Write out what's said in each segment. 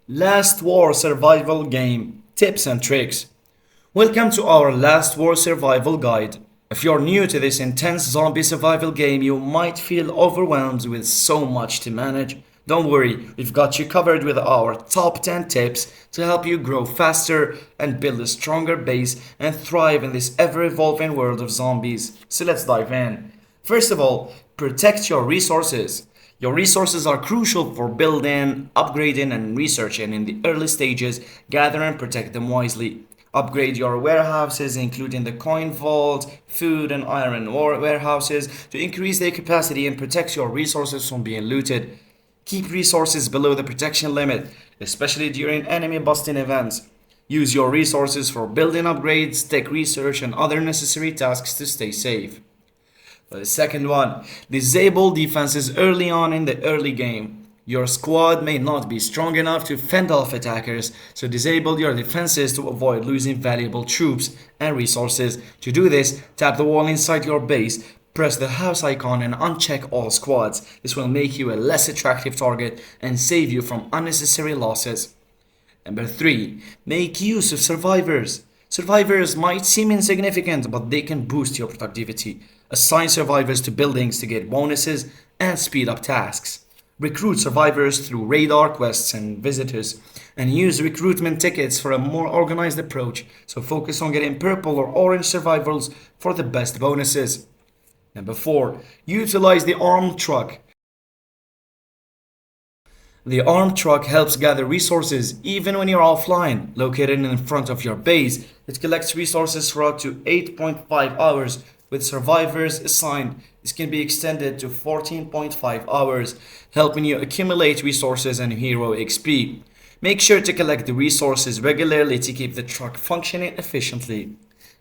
Last War Survival Game Tips and Tricks. Welcome to our Last War Survival Guide. If you're new to this intense zombie survival game, you might feel overwhelmed with so much to manage. Don't worry, we've got you covered with our top 10 tips to help you grow faster and build a stronger base and thrive in this ever evolving world of zombies. So let's dive in. First of all, protect your resources. Your resources are crucial for building, upgrading, and researching in the early stages. Gather and protect them wisely. Upgrade your warehouses, including the coin vault, food, and iron ore warehouses, to increase their capacity and protect your resources from being looted. Keep resources below the protection limit, especially during enemy busting events. Use your resources for building upgrades, tech research, and other necessary tasks to stay safe. For the second one, disable defenses early on in the early game. Your squad may not be strong enough to fend off attackers, so disable your defenses to avoid losing valuable troops and resources. To do this, tap the wall inside your base, press the house icon and uncheck all squads. This will make you a less attractive target and save you from unnecessary losses. Number 3. Make use of survivors. Survivors might seem insignificant, but they can boost your productivity. Assign survivors to buildings to get bonuses and speed up tasks. Recruit survivors through radar quests and visitors, and use recruitment tickets for a more organized approach. So focus on getting purple or orange survivors for the best bonuses. Number 4. Utilize the armed truck. The armed truck helps gather resources even when you're offline. Located in front of your base, it collects resources for up to 8.5 hours. With survivors assigned, this can be extended to 14.5 hours, helping you accumulate resources and hero XP. Make sure to collect the resources regularly to keep the truck functioning efficiently.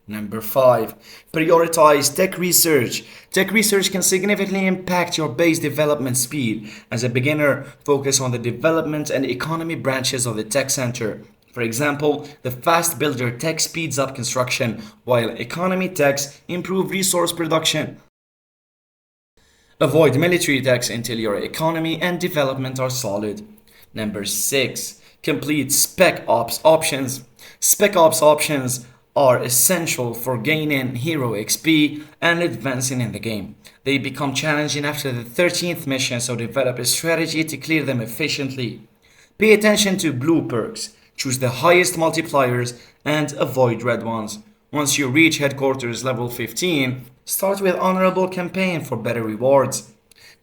Number 5. Prioritize tech research. Tech research can significantly impact your base development speed. As a beginner, focus on the development and economy branches of the tech center. For example, the fast builder tech speeds up construction, while economy techs improve resource production. Avoid military techs until your economy and development are solid. Number 6. Complete Spec Ops options. Spec Ops options are essential for gaining hero XP and advancing in the game. They become challenging after the 13th mission, so develop a strategy to clear them efficiently. Pay attention to blue perks, choose the highest multipliers, and avoid red ones. Once you reach headquarters level 15, start with honorable campaign for better rewards.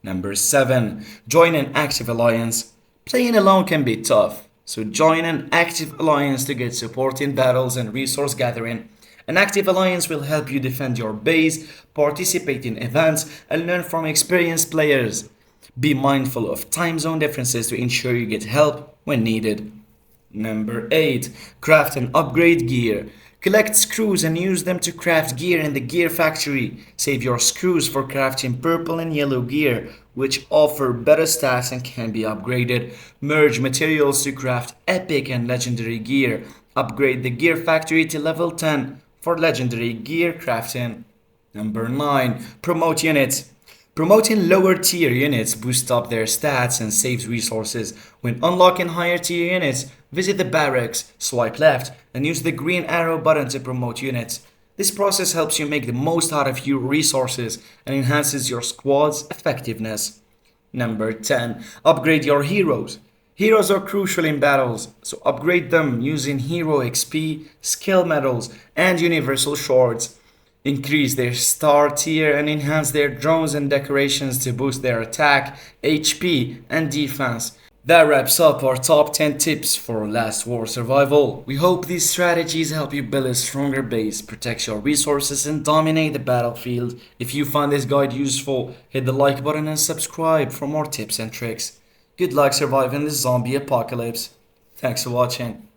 Number 7. Join an active alliance. Playing alone can be tough, so join an active alliance to get support in battles and resource gathering. An active alliance will help you defend your base, participate in events, and learn from experienced players. Be mindful of time zone differences to ensure you get help when needed. Number 8. Craft and upgrade gear. Collect screws and use them to craft gear in the gear factory. Save your screws for crafting purple and yellow gear, which offer better stats and can be upgraded. Merge materials to craft epic and legendary gear. Upgrade the gear factory to level 10 for legendary gear crafting. Number 9. Promote units. Promoting lower tier units boosts up their stats and saves resources. When unlocking higher tier units, visit the barracks, swipe left, and use the green arrow button to promote units. This process helps you make the most out of your resources and enhances your squad's effectiveness. Number 10. Upgrade your heroes. Heroes are crucial in battles, so upgrade them using hero XP, skill medals, and universal shards. Increase their star tier and enhance their drones and decorations to boost their attack, HP, and defense. That wraps up our top 10 tips for Last War Survival. We hope these strategies help you build a stronger base, protect your resources, and dominate the battlefield. If you find this guide useful, hit the like button and subscribe for more tips and tricks. Good luck surviving the zombie apocalypse. Thanks for watching.